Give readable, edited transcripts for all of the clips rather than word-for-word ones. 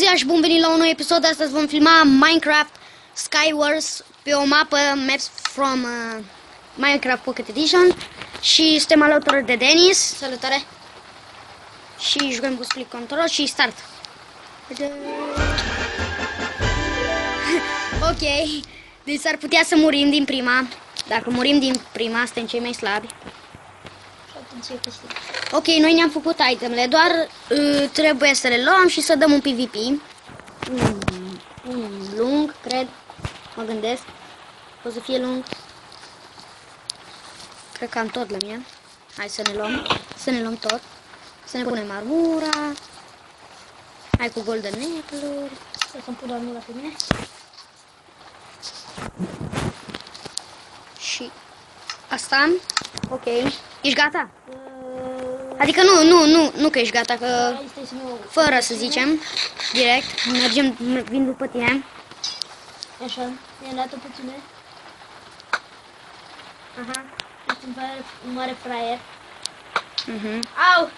ziua și bun venit la un nou episod. Astăzi vom filma Minecraft Skywars pe o mapă Maps from Minecraft Pocket Edition. Și suntem alături de Denis. Salutare! Și jucăm cu split control și start. Ok, deci s-ar putea să murim din prima. Dacă murim din prima, suntem cei mai slabi. Ok, noi ne-am făcut itemele, doar trebuie să le luăm și să dăm un PvP. Un lung, cred, mă gândesc. O să fie lung. Cred că am tot la mine. Hai să ne luăm tot. Să ne punem armura. Hai cu golden apple-uri. Să-mi pun armura pe mine. Și asta. Ok. Ești gata? Adică nu că ești gata, că fără să zicem, direct, vin după tine. Așa, mi-a dat-o puține. Aha, ești un mare fraier. Au!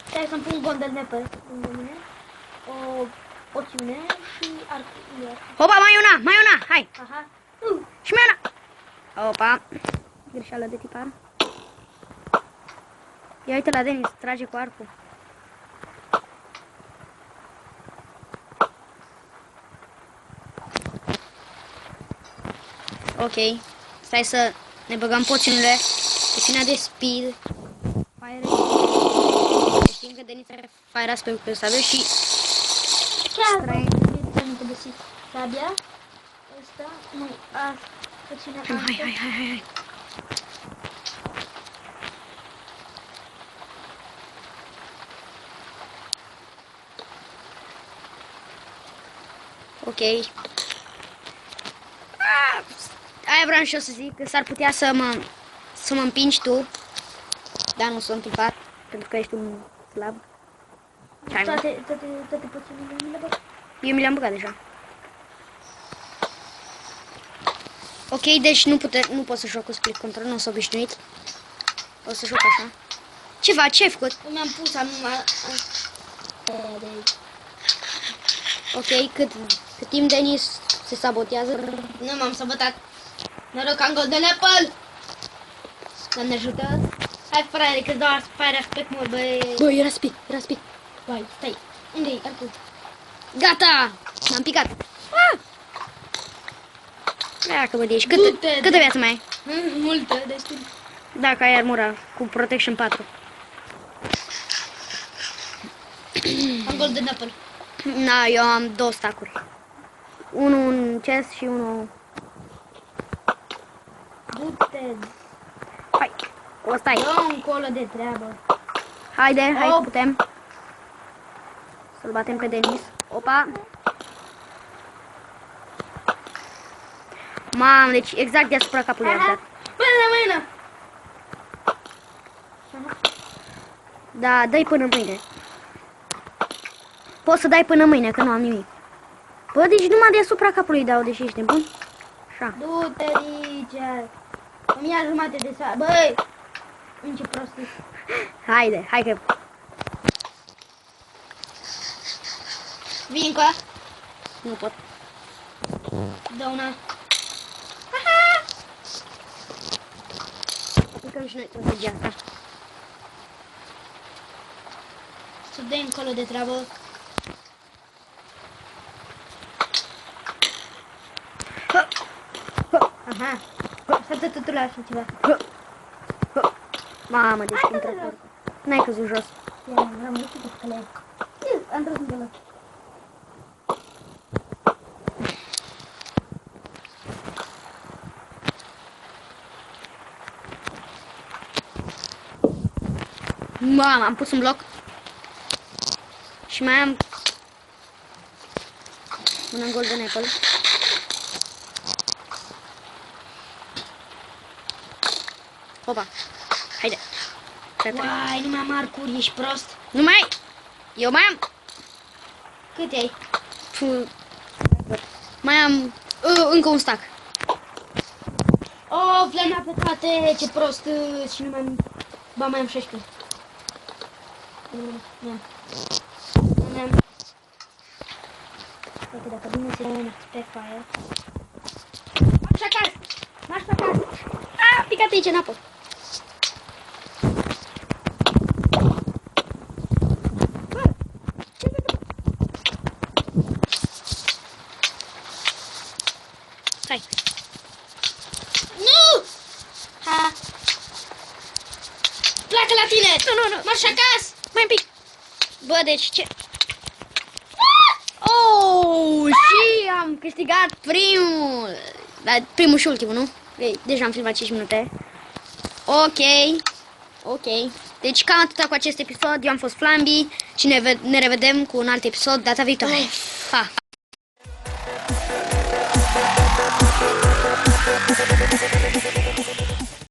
Stai să-mi pun golden apple lângă mine. O poțiune și arc. Opa, mai una, hai! Aha. Și mai una! Opa, greșeală de tipar. Ia uite la Denis, trage cu arcul. Ok, stai să ne băgăm poțiunile pe fina de speed. Fire. Știm că Denis are fire aspect pe saber și... Chiar, am găsit sabia. Asta, nu, poțiunea. Hai. Ok. Aia vreau și eu să zic, că s-ar putea să mă împingi tu. Dar nu sunt întâmplat, pentru că ești un slab. Toate poțiunile mi le băg. Eu mi le-am băgat deja. Ok, deci nu pot să joc cu split control, nu sunt obișnuit. O să joc așa. Ce faci? Ce ai făcut? Mi-am pus anumai. Ok, cât timp Denis se sabotează. Nu m-am sabotat. Noroc, am golden apple. Doamne ajută. Hai, fraiere, că-ți dau fire aspect mult, băi. Băi, era speed. Băi, stai. Unde-i arcul? Gata! M-am picat. Dacă bă, ești. Câtă viață mai ai? Multă, destul. Dacă ai armura cu protection 4. Am golden apple. Na, eu am 2 stacuri. Unul în chest și unul... Du-te. Hai, o stai. Dă încolo de treabă. Haide, hai că putem. Să-l batem pe Denis. Opa. Mamă, deci exact deasupra capului am dat. Mâine. Da, dai până mâine. Poți să dai până mâine, că nu am nimic. Bă, deci numai deasupra capului dau, deși ești nebun. Așa. Du-te aici. Îmi ia jumate de sa. Băi! Ce prostii. Haide, hai că... Vin încă. Nu pot. Dă una. Aplicăm și noi strategia asta. Să dai încolo de treabă. Aha. Să totul la așa ceva. Mamă, deci cum trăsor. N-ai căzut jos. Am rămânit cu scăle. Am tras de la. Mamă, am pus un bloc. Și mai am un golden apple. Opa, haide. Uai, nu mai am arcuri, ești prost. Nu mai ai. Eu mai am. Câte ai? Mai am încă un stack. Oh, flama pe toate, ce prost. Și nu mai am... Ba, mai am 16. Nu am. Poate dacă vine să dăm pe fire. Marș acasă! Marș acasă! A picat aici în apă. Stai. Nu! Ha. Pleacă la tine! Nu. Marș acasă! Mai un pic. Bă, deci ce... Oh, și am câștigat primul. Dar primul și ultimul, nu? Ei, deja am filmat 5 minute. Ok. Deci cam atâta cu acest episod. Eu am fost Flambi și ne revedem cu un alt episod data viitoare. Pa!